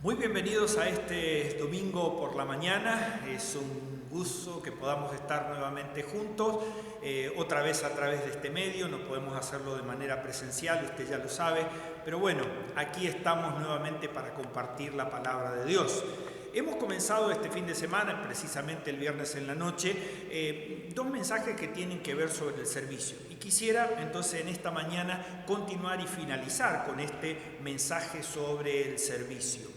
Muy bienvenidos a este domingo por la mañana. Es un gusto que podamos estar nuevamente juntos, otra vez a través de este medio. No podemos hacerlo de manera presencial, usted ya lo sabe, pero bueno, aquí estamos nuevamente para compartir la palabra de Dios. Hemos comenzado este fin de semana, precisamente el viernes en la noche, dos mensajes que tienen que ver sobre el servicio. Y quisiera entonces en esta mañana continuar y finalizar con este mensaje sobre el servicio.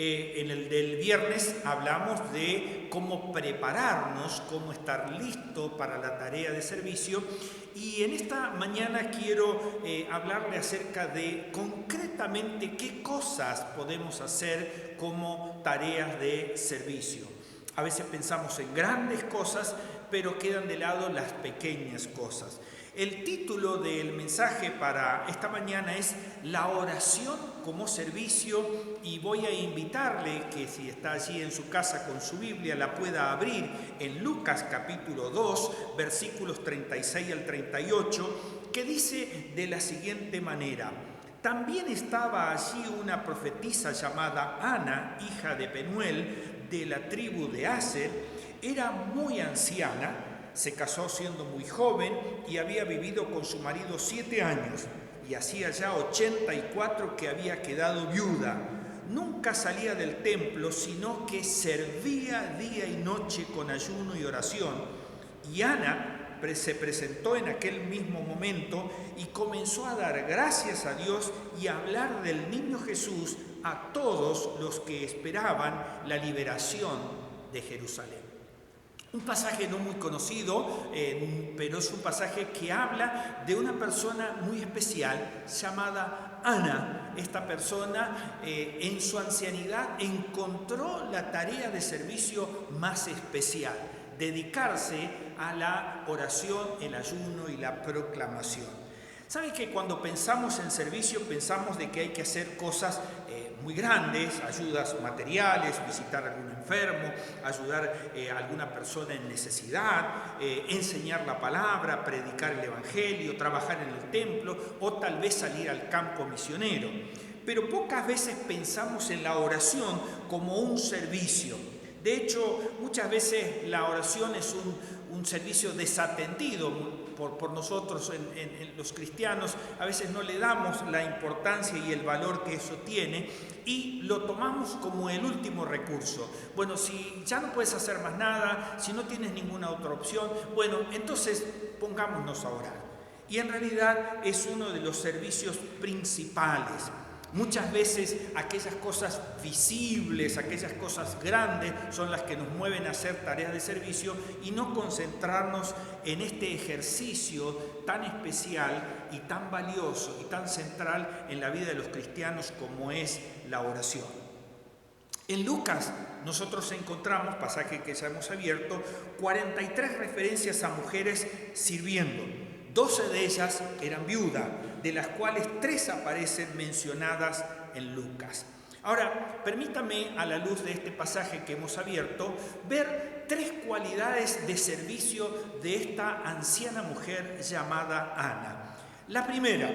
En el del viernes hablamos de cómo prepararnos, cómo estar listo para la tarea de servicio, y en esta mañana quiero hablarle acerca de concretamente qué cosas podemos hacer como tareas de servicio. A veces pensamos en grandes cosas, pero quedan de lado las pequeñas cosas. El título del mensaje para esta mañana es La oración como servicio, y voy a invitarle que si está allí en su casa con su Biblia la pueda abrir en Lucas capítulo 2, versículos 36 al 38, que dice de la siguiente manera: También estaba allí una profetisa llamada Ana, hija de Penuel, de la tribu de Aser. Era muy anciana, se casó siendo muy joven y había vivido con su marido 7 años, y hacía ya 84 que había quedado viuda. Nunca salía del templo, sino que servía día y noche con ayuno y oración. Y Ana se presentó en aquel mismo momento y comenzó a dar gracias a Dios y a hablar del niño Jesús a todos los que esperaban la liberación de Jerusalén. Un pasaje no muy conocido, pero es un pasaje que habla de una persona muy especial llamada Ana. Esta persona en su ancianidad encontró la tarea de servicio más especial: dedicarse a la oración, el ayuno y la proclamación. ¿Sabe que cuando pensamos en servicio pensamos de que hay que hacer cosas muy grandes, ayudas materiales, visitar a algún enfermo, ayudar a alguna persona en necesidad, enseñar la palabra, predicar el evangelio, trabajar en el templo o tal vez salir al campo misionero? Pero pocas veces pensamos en la oración como un servicio. De hecho, muchas veces la oración es un servicio desatendido por nosotros en los cristianos. A veces no le damos la importancia y el valor que eso tiene y lo tomamos como el último recurso. Bueno, si ya no puedes hacer más nada, si no tienes ninguna otra opción, bueno, entonces pongámonos a orar. Y en realidad es uno de los servicios principales. Muchas veces aquellas cosas visibles, aquellas cosas grandes son las que nos mueven a hacer tareas de servicio y no concentrarnos en este ejercicio tan especial y tan valioso y tan central en la vida de los cristianos como es la oración. En Lucas nosotros encontramos, pasaje que ya hemos abierto, 43 referencias a mujeres sirviendo. 12 de ellas eran viudas, de las cuales 3 aparecen mencionadas en Lucas. Ahora, permítame, a la luz de este pasaje que hemos abierto, ver 3 cualidades de servicio de esta anciana mujer llamada Ana. La primera: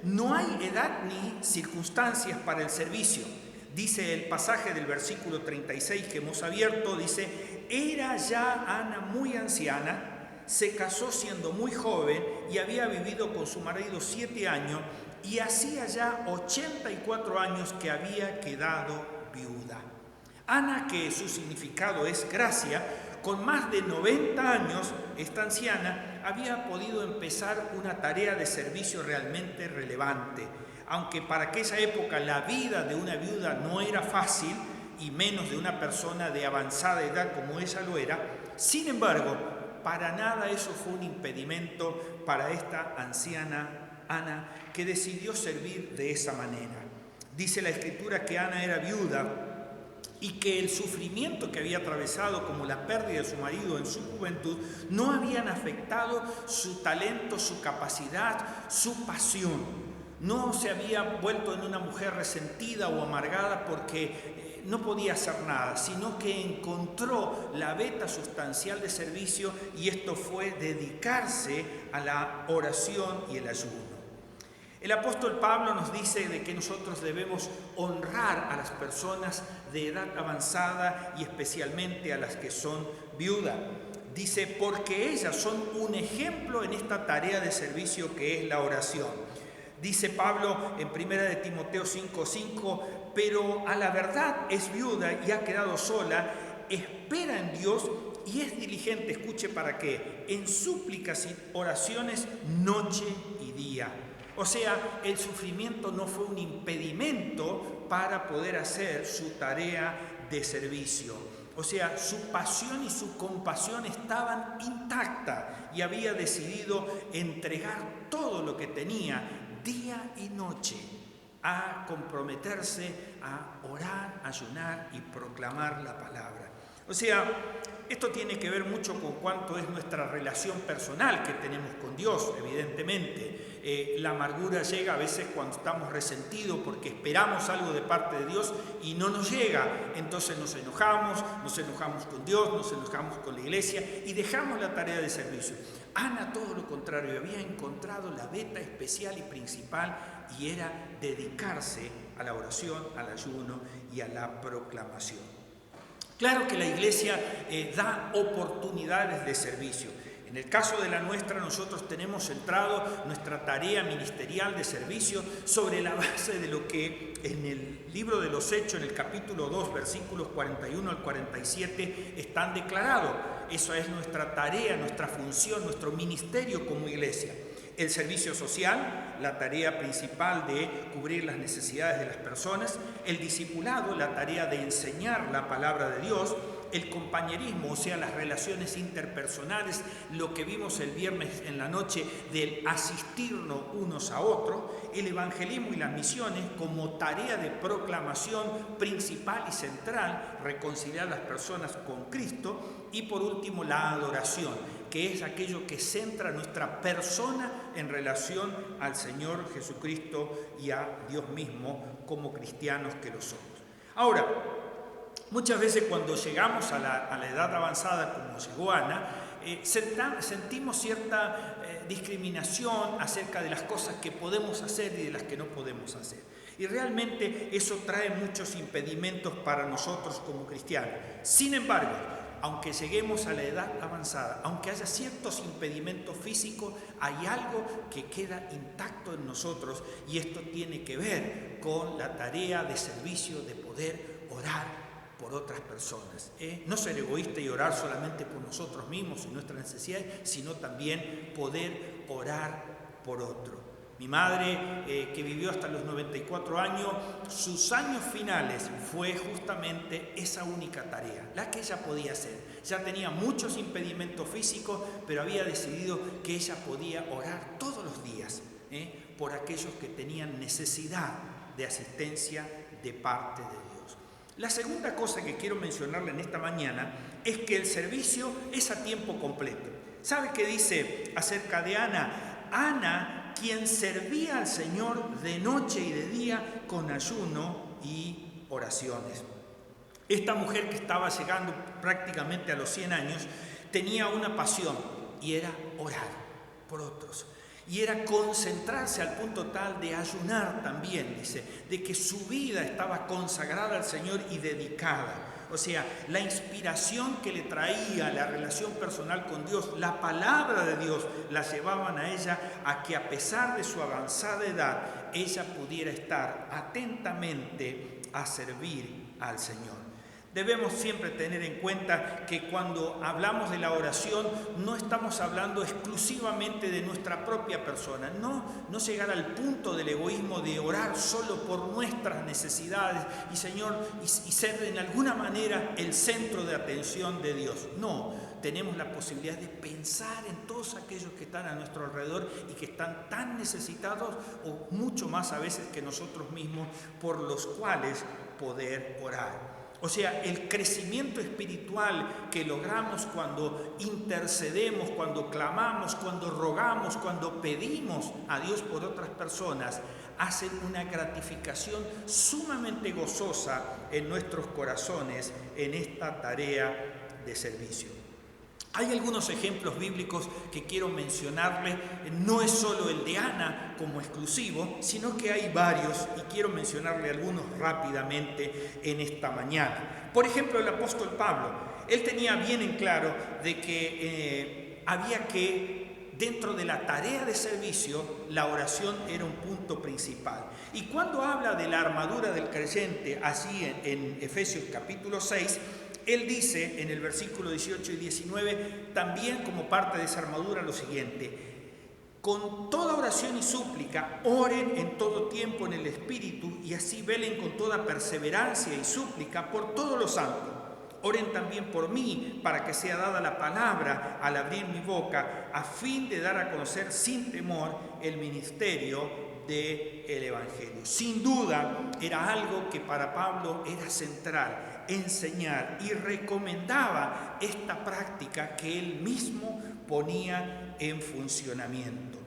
no hay edad ni circunstancias para el servicio. Dice el pasaje del versículo 36 que hemos abierto, dice: era ya Ana muy anciana, se casó siendo muy joven y había vivido con su marido 7 años y hacía ya 84 años que había quedado viuda. Ana, que su significado es gracia, con más de 90 años, esta anciana había podido empezar una tarea de servicio realmente relevante. Aunque para aquella época la vida de una viuda no era fácil, y menos de una persona de avanzada edad como ella lo era, sin embargo, para nada eso fue un impedimento para esta anciana Ana, que decidió servir de esa manera. Dice la Escritura que Ana era viuda y que el sufrimiento que había atravesado, como la pérdida de su marido en su juventud, no habían afectado su talento, su capacidad, su pasión. No se había vuelto en una mujer resentida o amargada porque no podía hacer nada, sino que encontró la veta sustancial de servicio, y esto fue dedicarse a la oración y el ayuno. El apóstol Pablo nos dice de que nosotros debemos honrar a las personas de edad avanzada y especialmente a las que son viudas. Dice, porque ellas son un ejemplo en esta tarea de servicio que es la oración. Dice Pablo en 1 de Timoteo 5:5, pero a la verdad es viuda y ha quedado sola, espera en Dios y es diligente, escuche para qué, en súplicas y oraciones noche y día. O sea, el sufrimiento no fue un impedimento para poder hacer su tarea de servicio. O sea, su pasión y su compasión estaban intactas y había decidido entregar todo lo que tenía día y noche a comprometerse a orar, ayunar y proclamar la palabra. O sea, esto tiene que ver mucho con cuánto es nuestra relación personal que tenemos con Dios, evidentemente. La amargura llega a veces cuando estamos resentidos porque esperamos algo de parte de Dios y no nos llega. Entonces nos enojamos con Dios, nos enojamos con la iglesia y dejamos la tarea de servicio. Ana, todo lo contrario, había encontrado la beta especial y principal y era dedicarse a la oración, al ayuno y a la proclamación. Claro que la iglesia da oportunidades de servicio. En el caso de la nuestra, nosotros tenemos centrado nuestra tarea ministerial de servicio sobre la base de lo que en el libro de los Hechos, en el capítulo 2, versículos 41 al 47, están declarados. Esa es nuestra tarea, nuestra función, nuestro ministerio como iglesia. El servicio social, la tarea principal de cubrir las necesidades de las personas. El discipulado, la tarea de enseñar la palabra de Dios. El compañerismo, o sea, las relaciones interpersonales, lo que vimos el viernes en la noche del asistirnos unos a otros. El evangelismo y las misiones como tarea de proclamación principal y central, reconciliar a las personas con Cristo. Y por último, la adoración, que es aquello que centra nuestra persona en relación al Señor Jesucristo y a Dios mismo como cristianos que lo somos. Ahora, muchas veces cuando llegamos a la edad avanzada, como llegó Ana, sentimos cierta discriminación acerca de las cosas que podemos hacer y de las que no podemos hacer. Y realmente eso trae muchos impedimentos para nosotros como cristianos. Sin embargo, aunque lleguemos a la edad avanzada, aunque haya ciertos impedimentos físicos, hay algo que queda intacto en nosotros y esto tiene que ver con la tarea de servicio, de poder orar por otras personas. No ser egoísta y orar solamente por nosotros mismos y nuestras necesidades, sino también poder orar por otro. Mi madre, que vivió hasta los 94 años, sus años finales fue justamente esa única tarea, la que ella podía hacer. Ya tenía muchos impedimentos físicos, pero había decidido que ella podía orar todos los días por aquellos que tenían necesidad de asistencia de parte de Dios. La segunda cosa que quiero mencionarle en esta mañana es que el servicio es a tiempo completo. ¿Sabe qué dice acerca de Ana? Ana, quien servía al Señor de noche y de día con ayuno y oraciones. Esta mujer que estaba llegando prácticamente a los 100 años tenía una pasión y era orar por otros. Y era concentrarse al punto tal de ayunar también, dice, de que su vida estaba consagrada al Señor y dedicada. O sea, la inspiración que le traía la relación personal con Dios, la palabra de Dios, la llevaban a ella a que a pesar de su avanzada edad, ella pudiera estar atentamente a servir al Señor. Debemos siempre tener en cuenta que cuando hablamos de la oración no estamos hablando exclusivamente de nuestra propia persona, no llegar al punto del egoísmo de orar solo por nuestras necesidades y Señor, y ser en alguna manera el centro de atención de Dios. No, tenemos la posibilidad de pensar en todos aquellos que están a nuestro alrededor y que están tan necesitados o mucho más a veces que nosotros mismos, por los cuales poder orar. O sea, el crecimiento espiritual que logramos cuando intercedemos, cuando clamamos, cuando rogamos, cuando pedimos a Dios por otras personas, hacen una gratificación sumamente gozosa en nuestros corazones en esta tarea de servicio. Hay algunos ejemplos bíblicos que quiero mencionarles. No es solo el de Ana como exclusivo, sino que hay varios y quiero mencionarle algunos rápidamente en esta mañana. Por ejemplo, el apóstol Pablo. Él tenía bien en claro de que había que, dentro de la tarea de servicio, la oración era un punto principal. Y cuando habla de la armadura del creyente, así en Efesios capítulo 6, él dice en el versículo 18 y 19, también como parte de esa armadura, lo siguiente: con toda oración y súplica, oren en todo tiempo en el Espíritu, y así velen con toda perseverancia y súplica por todos los santos. Oren también por mí, para que sea dada la palabra al abrir mi boca, a fin de dar a conocer sin temor el ministerio del Evangelio. Sin duda, era algo que para Pablo era central, enseñar, y recomendaba esta práctica que él mismo ponía en funcionamiento.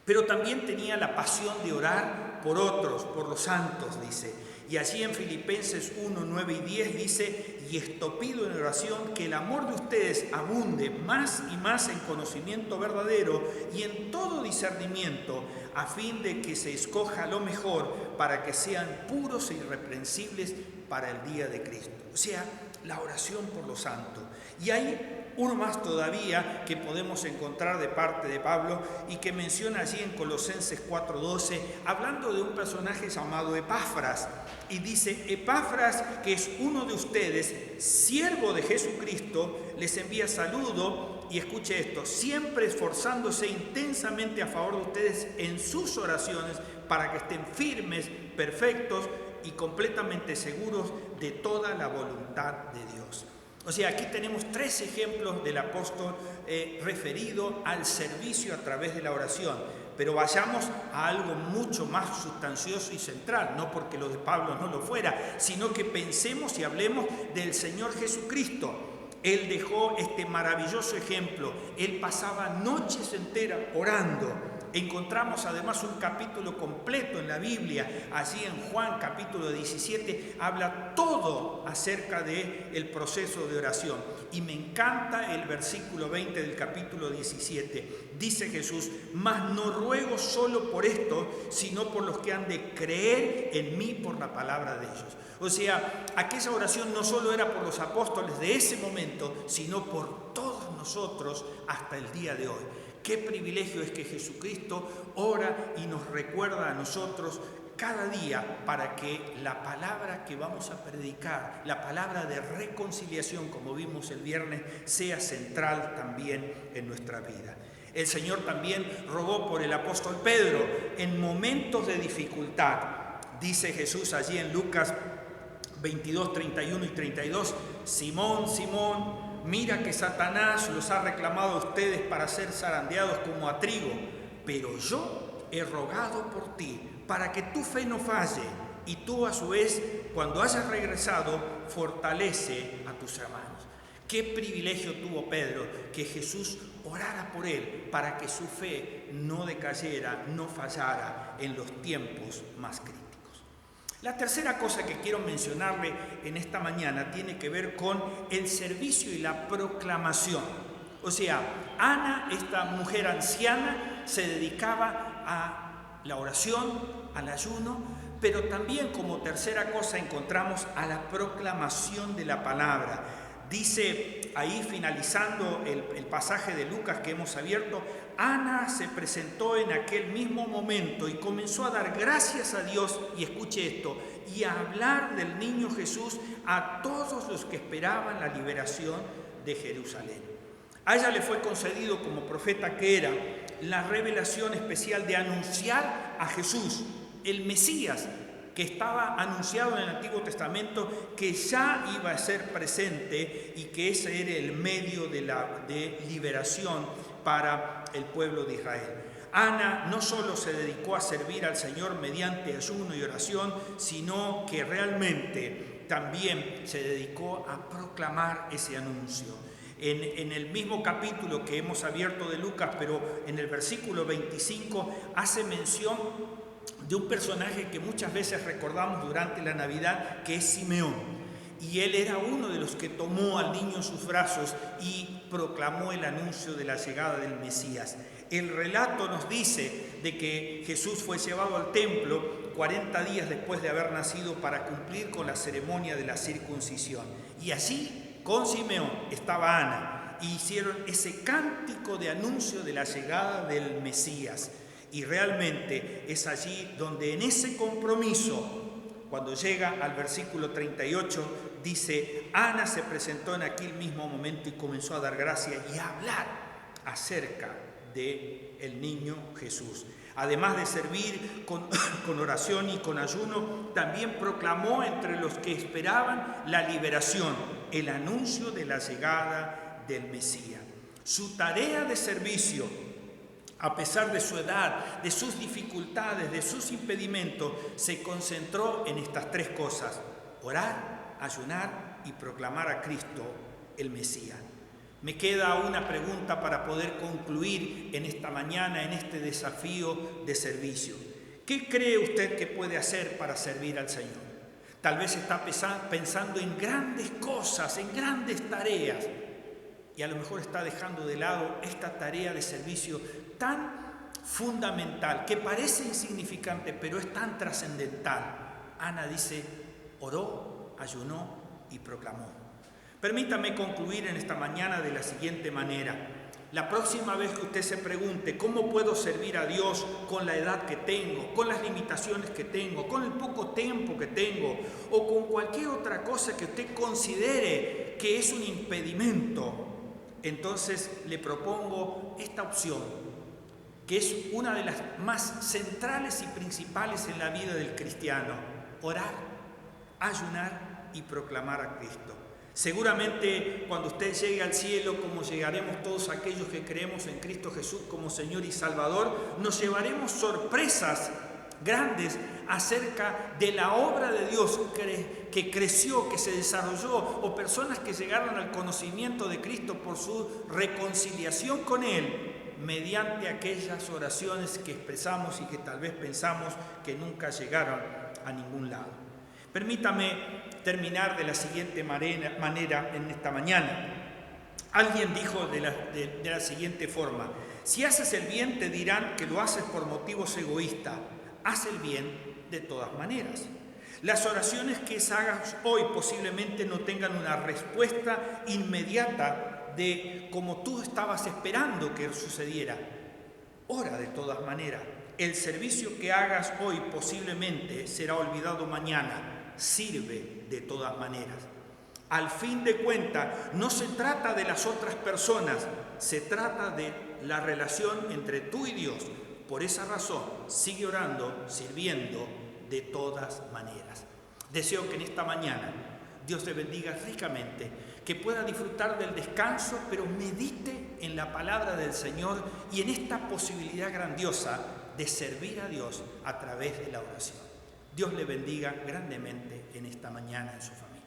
Pero también tenía la pasión de orar por otros, por los santos, dice. Y allí en Filipenses 1, 9 y 10 dice: y esto pido en oración, que el amor de ustedes abunde más y más en conocimiento verdadero y en todo discernimiento, a fin de que se escoja lo mejor, para que sean puros e irreprensibles para el día de Cristo. O sea, la oración por los santos. Y hay uno más todavía que podemos encontrar de parte de Pablo y que menciona allí en Colosenses 4:12, hablando de un personaje llamado Epafras. Y dice: Epafras, que es uno de ustedes, siervo de Jesucristo, les envía saludo, y escuche esto, siempre esforzándose intensamente a favor de ustedes en sus oraciones, para que estén firmes, perfectos y completamente seguros de toda la voluntad de Dios. O sea, aquí tenemos 3 ejemplos del apóstol referido al servicio a través de la oración. Pero vayamos a algo mucho más sustancioso y central, no porque lo de Pablo no lo fuera, sino que pensemos y hablemos del Señor Jesucristo. Él dejó este maravilloso ejemplo. Él pasaba noches enteras orando. Encontramos además un capítulo completo en la Biblia, allí en Juan capítulo 17, habla todo acerca del proceso de oración. Y me encanta el versículo 20 del capítulo 17. Dice Jesús: mas no ruego solo por esto, sino por los que han de creer en mí por la palabra de ellos. O sea, aquella oración no solo era por los apóstoles de ese momento, sino por todos nosotros hasta el día de hoy. Qué privilegio es que Jesucristo ora y nos recuerda a nosotros cada día para que la palabra que vamos a predicar, la palabra de reconciliación, como vimos el viernes, sea central también en nuestra vida. El Señor también rogó por el apóstol Pedro en momentos de dificultad. Dice Jesús allí en Lucas 22, 31 y 32, Simón, Simón, mira que Satanás los ha reclamado a ustedes para ser zarandeados como a trigo, pero yo he rogado por ti, para que tu fe no falle, y tú a su vez, cuando hayas regresado, fortalece a tus hermanos. Qué privilegio tuvo Pedro, que Jesús orara por él, para que su fe no decayera, no fallara en los tiempos más críticos. La tercera cosa que quiero mencionarle en esta mañana tiene que ver con el servicio y la proclamación. O sea, Ana, esta mujer anciana, se dedicaba a la oración, al ayuno, pero también como tercera cosa encontramos a la proclamación de la palabra. Dice ahí, finalizando el pasaje de Lucas que hemos abierto, Ana se presentó en aquel mismo momento y comenzó a dar gracias a Dios, y escuche esto, y a hablar del niño Jesús a todos los que esperaban la liberación de Jerusalén. A ella le fue concedido, como profeta que era, la revelación especial de anunciar a Jesús, el Mesías, que estaba anunciado en el Antiguo Testamento, que ya iba a ser presente y que ese era el medio de liberación para el pueblo de Israel. Ana no solo se dedicó a servir al Señor mediante ayuno y oración, sino que realmente también se dedicó a proclamar ese anuncio. En el mismo capítulo que hemos abierto de Lucas, pero en el versículo 25, hace mención de un personaje que muchas veces recordamos durante la Navidad, que es Simeón. y él era uno de los que tomó al niño en sus brazos y proclamó el anuncio de la llegada del Mesías. El relato nos dice de que Jesús fue llevado al templo 40 días después de haber nacido para cumplir con la ceremonia de la circuncisión. Y allí, con Simeón, estaba Ana, y hicieron ese cántico de anuncio de la llegada del Mesías. Y realmente es allí donde en ese compromiso, cuando llega al versículo 38, dice, Ana se presentó en aquel mismo momento y comenzó a dar gracias y a hablar acerca del niño Jesús. Además de servir con oración y con ayuno, también proclamó entre los que esperaban la liberación, el anuncio de la llegada del Mesías. Su tarea de servicio, a pesar de su edad, de sus dificultades, de sus impedimentos, se concentró en estas tres cosas: orar, ayunar y proclamar a Cristo el Mesías. Me queda una pregunta para poder concluir en esta mañana, en este desafío de servicio. ¿Qué cree usted que puede hacer para servir al Señor? Tal vez está pensando en grandes cosas, en grandes tareas, y a lo mejor está dejando de lado esta tarea de servicio tan fundamental, que parece insignificante, pero es tan trascendental. Ana dice, oró, ayunó y proclamó. Permítame concluir en esta mañana de la siguiente manera. La próxima vez que usted se pregunte cómo puedo servir a Dios con la edad que tengo, con las limitaciones que tengo, con el poco tiempo que tengo o con cualquier otra cosa que usted considere que es un impedimento, entonces le propongo esta opción, que es una de las más centrales y principales en la vida del cristiano: orar, ayunar y proclamar a Cristo. Seguramente cuando usted llegue al cielo, como llegaremos todos aquellos que creemos en Cristo Jesús como Señor y Salvador, nos llevaremos sorpresas grandes acerca de la obra de Dios que creció, que se desarrolló, o personas que llegaron al conocimiento de Cristo por su reconciliación con Él, mediante aquellas oraciones que expresamos y que tal vez pensamos que nunca llegaron a ningún lado. Permítame terminar de la siguiente manera en esta mañana. Alguien dijo de la siguiente forma: si haces el bien te dirán que lo haces por motivos egoístas. Haz el bien de todas maneras. Las oraciones que hagas hoy posiblemente no tengan una respuesta inmediata de como tú estabas esperando que sucediera. Ora de todas maneras. El servicio que hagas hoy posiblemente será olvidado mañana. Sirve de todas maneras. Al fin de cuentas, no se trata de las otras personas, se trata de la relación entre tú y Dios. Por esa razón, sigue orando, sirviendo de todas maneras. Deseo que en esta mañana Dios te bendiga ricamente, que pueda disfrutar del descanso, pero medite en la palabra del Señor y en esta posibilidad grandiosa de servir a Dios a través de la oración. Dios le bendiga grandemente en esta mañana en su familia.